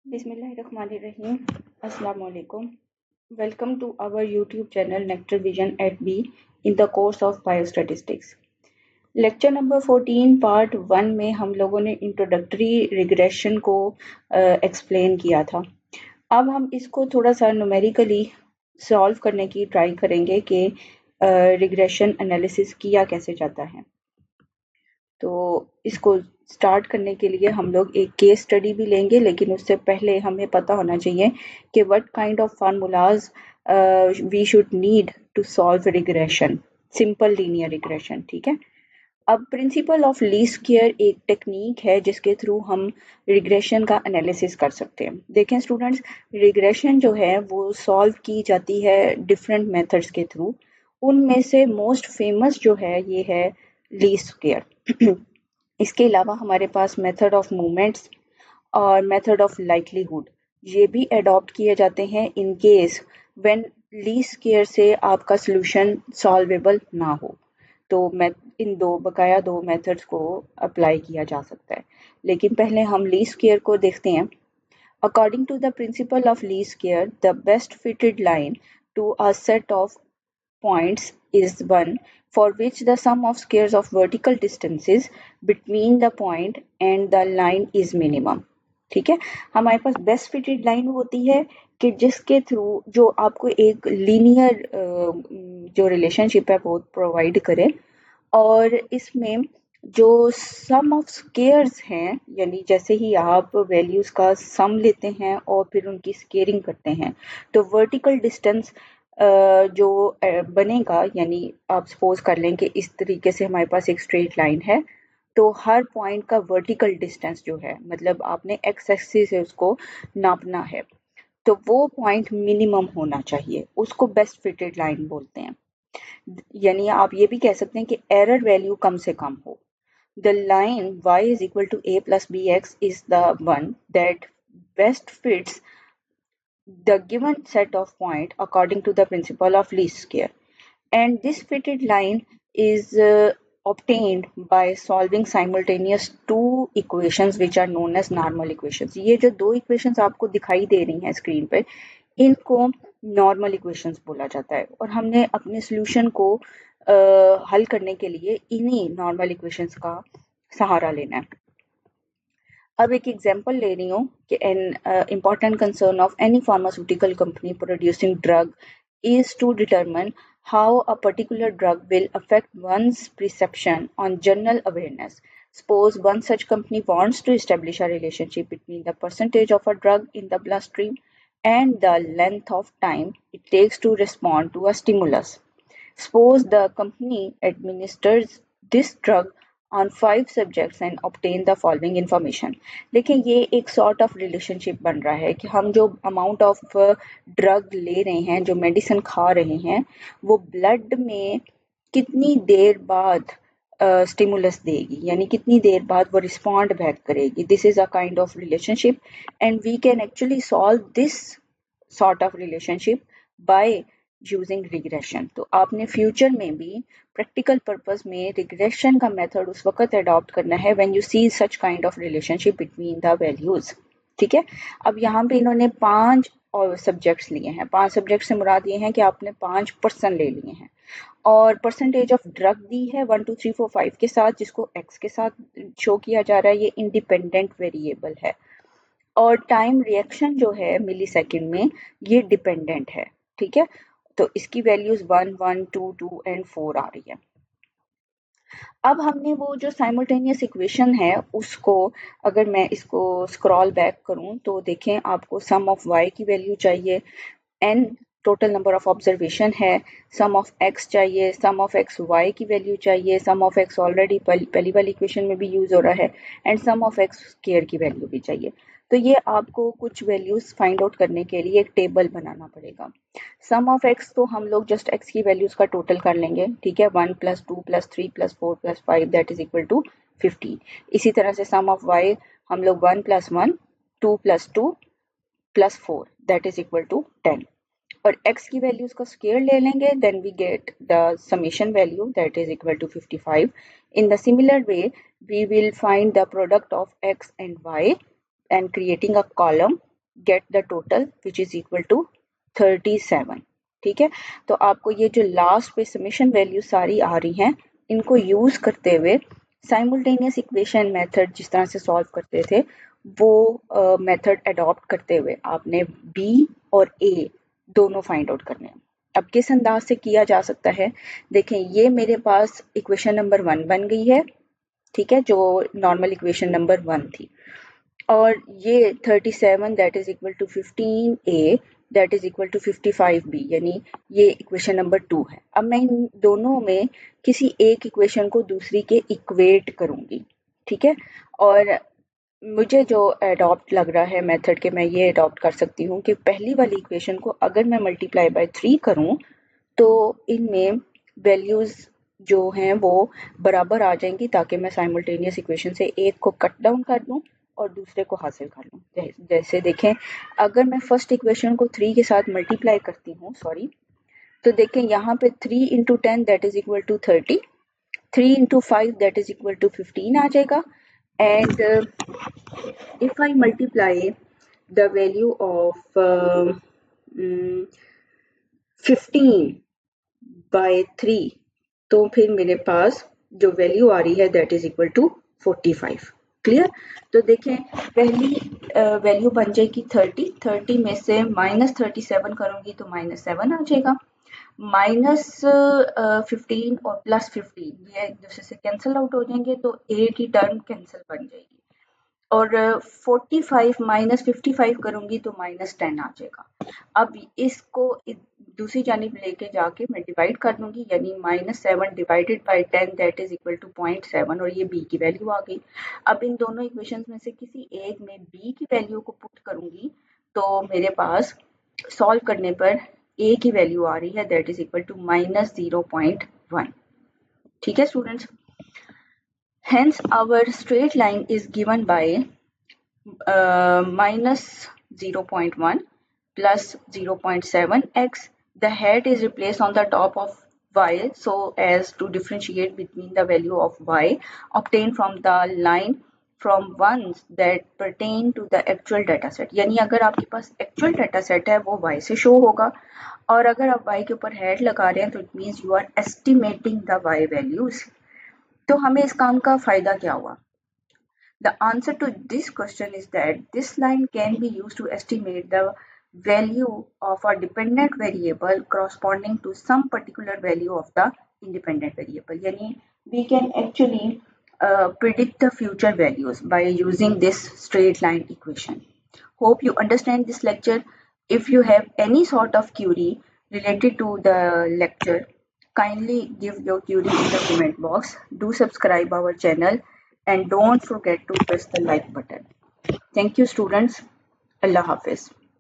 Bismillahirrahmanirrahim. Assalamu alaikum. Welcome to our YouTube channel Nectar Vision at B in the course of Biostatistics. Lecture number 14 part 1 में हम लोगों ने introductory regression को explain किया था। अब हम इसको थोड़ा सा न्यूमेरिकली सॉल्व करने की ट्राई करेंगे कि रिग्रेशन एनालिसिस किया कैसे जाता है। तो इसको स्टार्ट करने के लिए हम लोग एक केस स्टडी भी लेंगे, लेकिन उससे पहले हमें पता होना चाहिए कि what kind of formulas we should need to solve regression, simple linear regression. ठीक है, अब प्रिंसिपल ऑफ लीस्ट स्क्वेयर एक टेक्निक है जिसके थ्रू हम रिग्रेशन का एनालिसिस कर सकते हैं। देखें स्टूडेंट्स, रिग्रेशन जो है वो सॉल्व की जाती है डिफरेंट मेथड्स के थ्रू। उनमें से मोस्ट फेमस जो है ये है लीस्ट स्क्वेयर। इसके अलावा हमारे पास मेथड ऑफ मूवमेंट्स और मेथड ऑफ लाइकलीहुड ये भी अडॉप्ट किए जाते हैं in case when least square से आपका सॉल्यूशन सॉल्वेबल ना हो। तो मैं इन बकाया दो मेथड्स को अप्लाई किया जा सकता है, लेकिन पहले हम लीस्ट स्क्वेयर को देखते हैं। According to the principle of least square, the best fitted line to a set of points is one for which the sum of squares of vertical distances between the point and the line is minimum। ठीक है, हमारे पास best fitted line होती है कि जिसके through जो आपको एक लीनियर जो रिलेशनशिप है वो प्रोवाइड करे, और इसमें जो सम ऑफ स्केयर्स हैं, यानी जैसे ही आप वैल्यूज का सम लेते हैं और फिर उनकी स्केयरिंग करते हैं तो वर्टिकल डिस्टेंस जो बनेगा, यानी आप सपोज कर लें कि इस तरीके से हमारे पास एक स्ट्रेट लाइन है, तो हर पॉइंट का वर्टिकल डिस्टेंस जो है, मतलब आपने एक्स एक्सिस से उसको नापना है, तो वो पॉइंट मिनिमम होना चाहिए, उसको बेस्ट फिटेड लाइन बोलते हैं। यानी आप ये भी कह सकते हैं कि एरर वैल्यू कम से कम हो। The line y is equal to a plus bx is the one that best fits the given set of point according to the principle of least square, and this fitted line is obtained by solving simultaneous two equations which are known as normal equations। ये जो दो equations आपको दिखाई दे रही हैं screen पे, इनको normal equations बोला जाता है, और हमने अपने सॉल्यूशन को हल करने के लिए इन्हीं नॉर्मल इक्वेशंस का सहारा लेना है। अब एक एग्जांपल ले रही हूँ कि an important concern of any pharmaceutical company producing drug is to determine how a particular drug will affect one's perception on general awareness. Suppose one such company wants to establish a relationship between the percentage of a drug in the bloodstream and the length of time it takes to respond to a stimulus. Suppose the company administers this drug on 5 subjects and obtain the following information। देखिए, ये एक sort of relationship बन रहा है कि हम जो amount of drug ले रहे हैं, जो मेडिसिन खा रहे हैं, वो ब्लड में कितनी देर बाद स्टिमुलस देगी, यानी कितनी देर बाद वो रिस्पॉन्ड बैक करेगी। This is a kind of relationship and we can actually solve this sort of relationship by using regression. तो आपने फ्यूचर में भी प्रैक्टिकल पर्पस में रिग्रेशन का मेथड उस वक्त अडॉप्ट करना है when you see such kind of relationship between the values. ठीक है, अब यहाँ पे इन्होंने 5 और सब्जेक्ट्स लिए हैं। 5 सब्जेक्ट से मुराद ये हैं कि आपने 5 पर्सन ले लिए हैं और परसेंटेज ऑफ ड्रग दी है 1 2 3 4 5 के साथ, जिसको एक्स के साथ शो किया जा रहा है। ये इंडिपेंडेंट वेरिएबल है, और टाइम रिएक्शन जो है मिली सेकेंड में, ये डिपेंडेंट है। ठीक है, तो इसकी वैल्यूज 1 1 2 2 एंड 4 आ रही है। अब हमने वो जो साइमल्टेनियस इक्वेशन है उसको, अगर मैं इसको स्क्रॉल बैक करूं तो देखें, आपको सम ऑफ y की वैल्यू चाहिए, n total number of observation है, सम ऑफ x चाहिए, सम ऑफ एक्स y की वैल्यू चाहिए, सम ऑफ x ऑलरेडी पहली वाली इक्वेशन में भी यूज हो रहा है, and sum of x square की वैल्यू भी चाहिए। तो ये आपको कुछ वैल्यूज फाइंड आउट करने के लिए एक टेबल बनाना पड़ेगा। सम ऑफ x तो हम लोग जस्ट x की वैल्यूज का टोटल कर लेंगे। ठीक है, 1 + 2 + 3 + 4 + 5 दैट इज इक्वल टू 15। इसी तरह से सम ऑफ y हम लोग 1 + 1 2 + 2 + 4 दैट इज इक्वल टू 10, और x की वैल्यूज का स्क्वायर ले लेंगे, then we get the summation value that is equal to 55। In the similar way we will find the product of x and y and creating a column get the total which is equal to 37। ठीक है, तो आपको ये जो last पे summation value सारी आ रही हैं इनको यूज करते हुए साइमल्टेनियस इक्वेशन मेथड जिस तरह से सॉल्व करते थे वो मेथड अडॉप्ट करते हुए आपने बी और ए दोनों फाइंड आउट करने हैं। अब किस अंदाज से किया जा सकता है, देखें ये मेरे पास इक्वेशन नंबर 1 बन गई है, ठीक है, जो नॉर्मल इक्वेशन नंबर 1 थी, और ये 37 that is equal to 15a that is equal to 55b, यानी ये इक्वेशन नंबर 2 है। अब मैं इन दोनों में किसी एक इक्वेशन को दूसरी के इक्वेट करूंगी, ठीक है, और मुझे जो अडॉप्ट लग रहा है मेथड के, मैं ये अडॉप्ट कर सकती हूँ कि पहली वाली इक्वेशन को अगर मैं मल्टीप्लाई बाय 3 करूँ तो इनमें वैल्यूज जो हैं वो बराबर आ जाएंगी, ताकि मैं साइमल्टेनियस इक्वेशन से एक को कट डाउन कर दूं और दूसरे को हासिल कर लूं। जैसे देखें, अगर मैं फर्स्ट इक्वेशन को 3 के साथ मल्टीप्लाई करती हूँ, तो देखें यहाँ पे 3 into 10 that is equal to 30, 3 into 5 that is equal to 15 आ जाएगा, and if I multiply the value of 15 by 3 तो फिर मेरे पास जो वैल्यू आ रही है that is equal to 45। Clear? तो देखें पहली वैल्यू बन जाएगी 30 में से -37 करूंगी तो -7 आ जाएगा, -15 और +15 ये एक दूसरे से कैंसिल आउट हो जाएंगे तो ए की टर्म कैंसिल बन जाएगी, और 45 माइनस 55 करूंगी तो -10 आ जाएगा। अब इसको दूसरी जानिब लेके जाके मैं डिवाइड कर दूंगी, यानी -7 divided by 10 that is equal to 0.7, और ये b की वैल्यू आ गई। अब इन दोनों इक्वेशंस में से किसी एक में b की वैल्यू को पुट करूंगी तो मेरे पास सॉल्व करने पर a की वैल्यू आ रही है दैट इज इक्वल टू -0.1। ठीक है students, hence our straight line is given by minus 0.1 plus 0.7x. The head is replaced on the top of y so as to differentiate between the value of y obtained from the line from ones that pertain to the actual data set। यानी अगर आपके पास actual data set है वो y से show होगा, और अगर आप y के ऊपर हेड लगा रहे हैं तो it means you are estimating the y values. तो हमें इस काम का फायदा क्या हुआ? The answer to this question is that this line can be used to estimate the value of a dependent variable corresponding to some particular value of the independent variable. Yani we can actually predict the future values by using this straight line equation. Hope you understand this lecture. If you have any sort of query related to the lecture, kindly give your query in the comment box. Do subscribe our channel and don't forget to press the like button. Thank you students. Allah Hafiz.